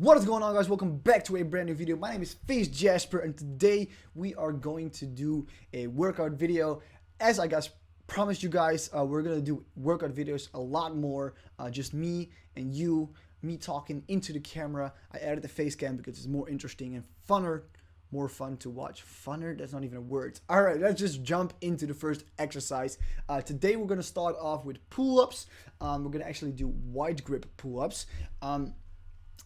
What is going on, guys? Welcome back to a brand new video. My name is Face Jasper, and today we are going to do a workout video. As I guys promised you guys, we're gonna do workout videos a lot more. Just me and you, me talking into the camera. I added the face cam because it's more interesting and funner, more fun to watch. Funner? That's not even a word. All right, let's just jump into the first exercise. Today we're gonna start off with pull-ups. We're gonna actually do wide grip pull-ups.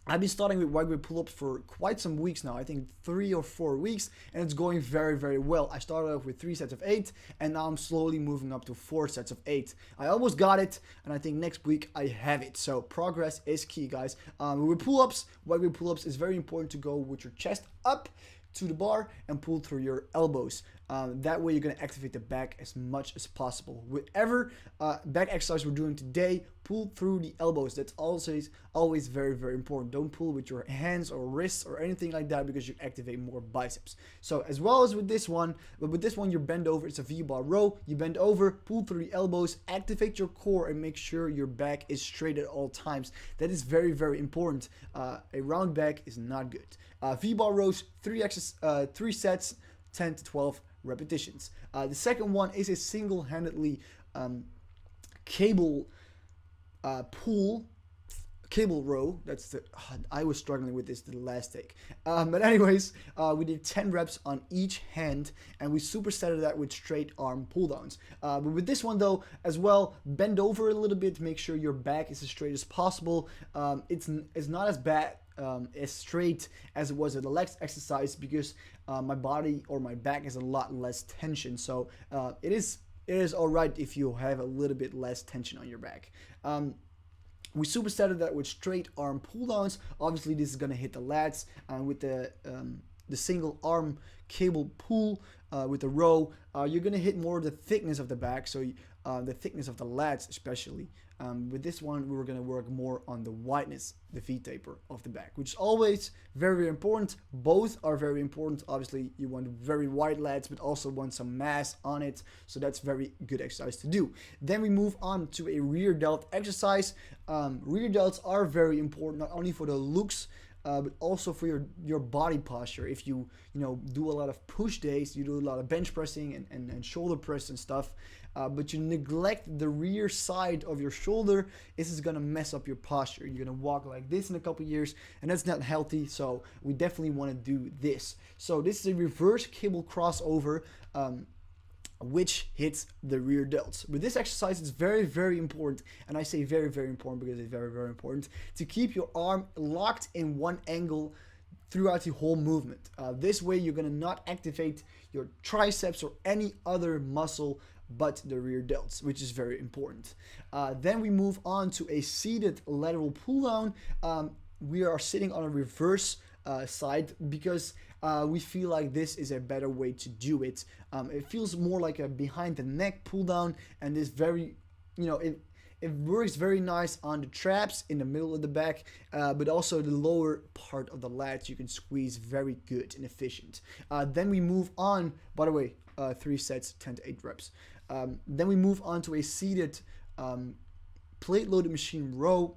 I've been starting with wide grip pull-ups for quite some weeks now. I think 3 or 4 weeks, and it's going very, very well. I started off with 3 sets of 8, and now I'm slowly moving up to 4 sets of 8. I almost got it, and I think next week I have it. So progress is key, guys. With pull-ups, wide grip pull-ups, it's very important to go with your chest up to the bar and pull through your elbows. That way you're going to activate the back as much as possible. Whatever back exercise we're doing today, pull through the elbows. That's always very, very important. Don't pull with your hands or wrists or anything like that because you activate more biceps. So as well as with this one, but with this one you bend over. It's a V-bar row. You bend over, pull through the elbows, activate your core, and make sure your back is straight at all times. That is very, very important. A round back is not good. V-bar rows, 3 sets, 10 to 12 repetitions. The second one is a single-handedly cable row. That's the I was struggling with this the last take. But anyways, we did 10 reps on each hand, and we supersetted that with straight arm pull downs. But with this one though, as well, bend over a little bit. Make sure your back is as straight as possible. It's not as bad as straight as it was at the legs exercise because my body or my back has a lot less tension. So it is all right if you have a little bit less tension on your back. We supersetted that with straight arm pull downs. Obviously, this is gonna hit the lats, and with the single arm cable pull with the row, you're gonna hit more the thickness of the back, so the thickness of the lats especially. With this one, we were gonna work more on the wideness, the V-taper of the back, which is always very, very important. Both are very important. Obviously, you want very wide lats, but also want some mass on it. So that's very good exercise to do. Then we move on to a rear delt exercise. Rear delts are very important, not only for the looks, but also for your body posture. If you do a lot of push days, you do a lot of bench pressing and shoulder press and stuff, but you neglect the rear side of your shoulder, this is gonna mess up your posture. You're gonna walk like this in a couple years, and that's not healthy. So we definitely want to do this. So this is a reverse cable crossover, which hits the rear delts. With this exercise, it's very, very important, and I say very, very important because it's very, very important to keep your arm locked in one angle throughout the whole movement. This way, you're gonna not activate your triceps or any other muscle but the rear delts, which is very important. Then we move on to a seated lateral pull down. We are sitting on a reverse side because we feel like this is a better way to do it. It feels more like a behind the neck pull down, and this very, it works very nice on the traps in the middle of the back, but also the lower part of the lats you can squeeze very good and efficient. Then we move on, by the way, 3 sets, 10 to 8 reps. Then we move on to a seated plate loaded machine row,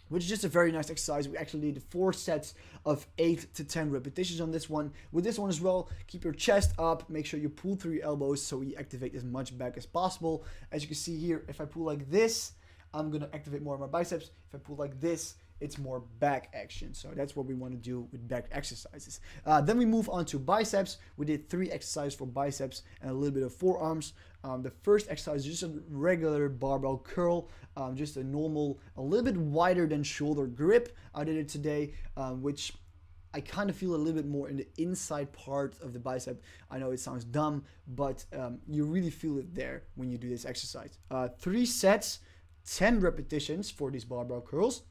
which is just a very nice exercise. We actually did 4 sets of 8 to 10 repetitions on this one. With this one as well, keep your chest up, make sure you pull through your elbows so you activate as much back as possible. As you can see here, if I pull like this, I'm gonna activate more of my biceps. If I pull like this, it's more back action. So that's what we want to do with back exercises. Then we move on to biceps. We did 3 exercises for biceps and a little bit of forearms. The first exercise is just a regular barbell curl, just a normal, a little bit wider than shoulder grip. I did it today, which I kind of feel a little bit more in the inside part of the bicep. I know it sounds dumb, but you really feel it there when you do this exercise. 3 sets, 10 repetitions for these barbell curls.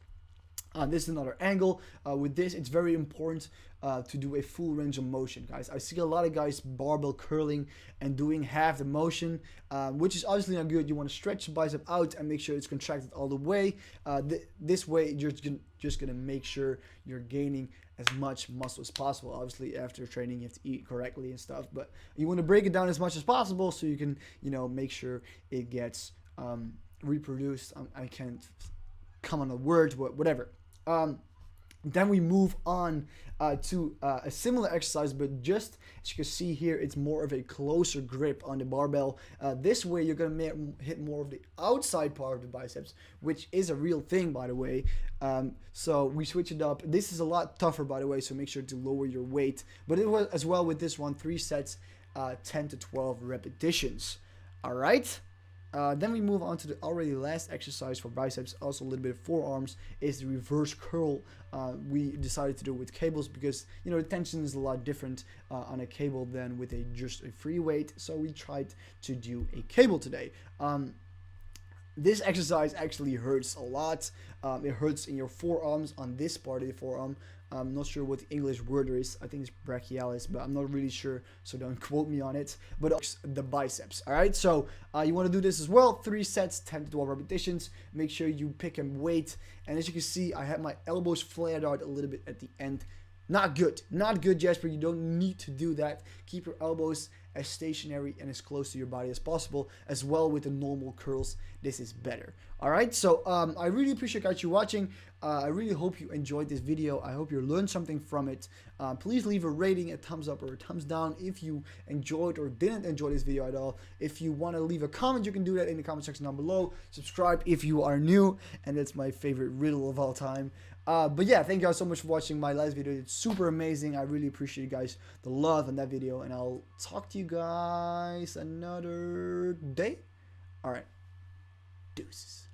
This is another angle. With this, it's very important to do a full range of motion, guys. I see a lot of guys barbell curling and doing half the motion, which is obviously not good. You want to stretch the bicep out and make sure it's contracted all the way. This way, you're just gonna make sure you're gaining as much muscle as possible. Obviously, after training, you have to eat correctly and stuff, but you want to break it down as much as possible so you can, make sure it gets reproduced. I can't come on a word, but whatever. Then we move on to a similar exercise, but just as you can see here, it's more of a closer grip on the barbell. This way, you're going to hit more of the outside part of the biceps, which is a real thing, by the way. So we switch it up. This is a lot tougher, by the way, so make sure to lower your weight. But it was as well with this one, 3 sets, 10 to 12 repetitions. All right. Then we move on to the already last exercise for biceps, also a little bit of forearms, is the reverse curl. We decided to do it with cables because, you know, the tension is a lot different on a cable than with just a free weight. So we tried to do a cable today. This exercise actually hurts a lot. It hurts in your forearms, on this part of the forearm. I'm not sure what the English word there is. I think it's brachialis, but I'm not really sure, so don't quote me on it. But the biceps, all right? So you want to do this as well. 3 sets, 10 to 12 repetitions. Make sure you pick a weight. And as you can see, I have my elbows flared out a little bit at the end. Not good. Not good, Jasper. You don't need to do that. Keep your elbows as stationary and as close to your body as possible. As well with the normal curls, this is better. All right, so I really appreciate you watching. I really hope you enjoyed this video. I hope you learned something from it. Please leave a rating, a thumbs up or a thumbs down if you enjoyed or didn't enjoy this video at all. If you want to leave a comment, you can do that in the comment section down below. Subscribe if you are new, and that's my favorite riddle of all time. But yeah, thank you guys so much for watching my last video. It's super amazing. I really appreciate you guys, the love on that video, and I'll talk to you guys another day. All right, deuces.